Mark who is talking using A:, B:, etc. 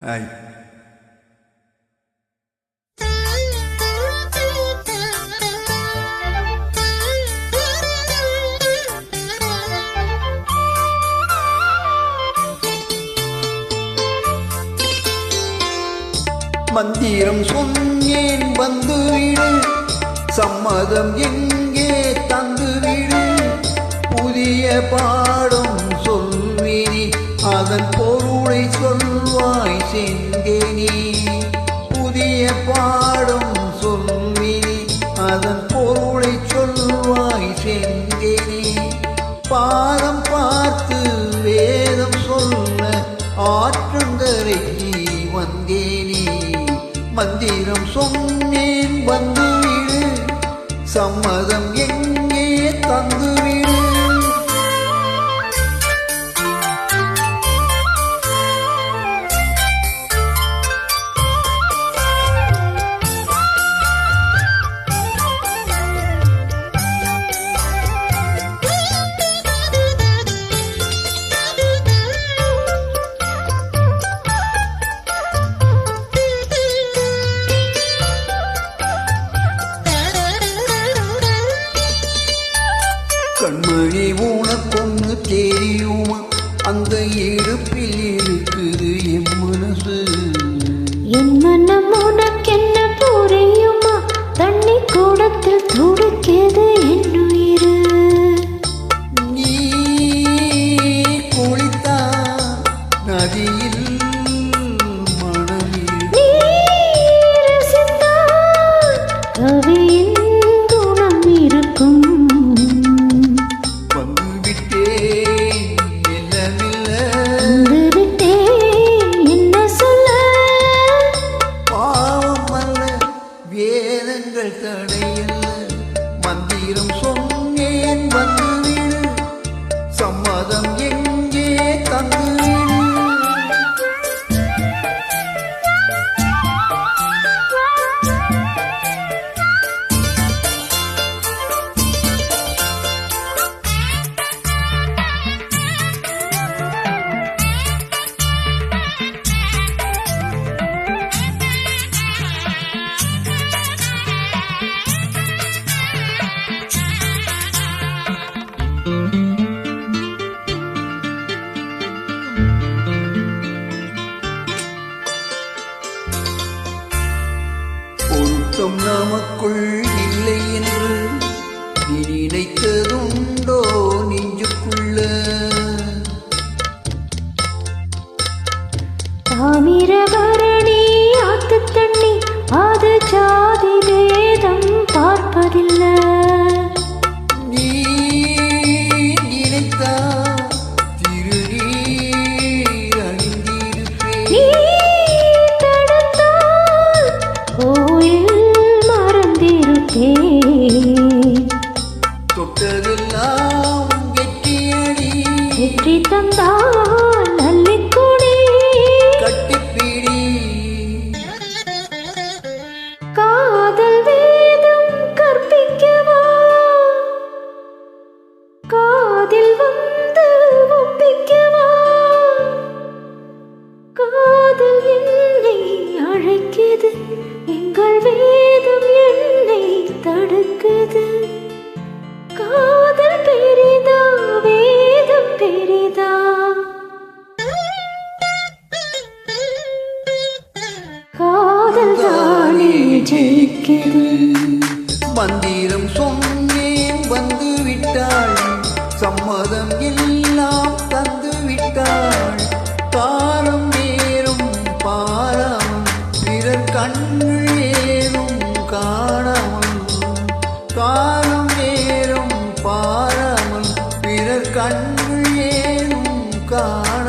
A: Ai. மந்திரம் சொன்னேன் வந்துவிடு, சம்மதம் எங்கே தந்துவிடு. புதிய பாடம் சொல்வினி, அதன் பொருளை சொல்வாய் செங்கேனி. புதிய பாடம் சொல்வினி, அதன் பொருளை சொல்வாய் செங்கேனி. பாதம் பார்த்து வேதம் சொல்ல ஆற்றங்கரைக்கு வந்தேனே. மந்திரம் சொன்னேன் வந்துவிடு, சம்மதம் எங்கே தந்துவிடு. கண்மணி உனக்கொன்னு தெரியுமா, அந்த இடுப்பில் இருக்குது என் மனசு.
B: என் மனம் உனக்கென்ன புரியுமா, தண்ணி கூடத்தில் துடிக்கிறது என் உயிரு.
A: நீ குளித்தா நதியில் மணலில்,
B: நீ ரசித்தால் கவியின் குணம் இருக்கும்.
A: வேதங்கள் தடையல்ல, மந்திரம் சொன்னேன் வந்துவிடு, சம்மதம் எங்கே தந்துவிடு. பொருத்தம் நமக்குள் இல்லை என்று நீ நினைத்ததுண்டோ நெஞ்சுக்குள்ள?
B: தாமிரபரணி ஆத்து தண்ணி, அது ஜாதி வேதம் பார்ப்பதில்லை.
A: நீ நினைத்தா திருநீர் அணிந்திருப்பேன்.
B: நீ தடுத்தால் கோயில் மறந்திருப்பேன்.
A: தொட்டதெல்லாம் வெற்றியடி,
B: வெற்றி தந்தால் நல்லிக்குடி.
A: கட்டிப்பிடி.
B: காதல் வேதம் கற்பிக்கவா, காதில் வந்து ஒப்பிக்கவா. காதல் என்னை அழைக்குது, எங்கள் வேதம் என்னை தடுக்குது. காதல் பெரிதா வேதம் பெரிதா? காதல் தானே ஜெயிக்குது.
A: மந்திரம் சொன்னேன் வந்து விட்டாள், சம்மதம் எல்லாம் தந்து விட்டாள். காலம் நேரும் பாராமல் பிறர் கண்கள் ஏறும் காணாமல். காலம் நேரும் பாராமல் பிறர் கண்கள் ஏறும் காணாமல்.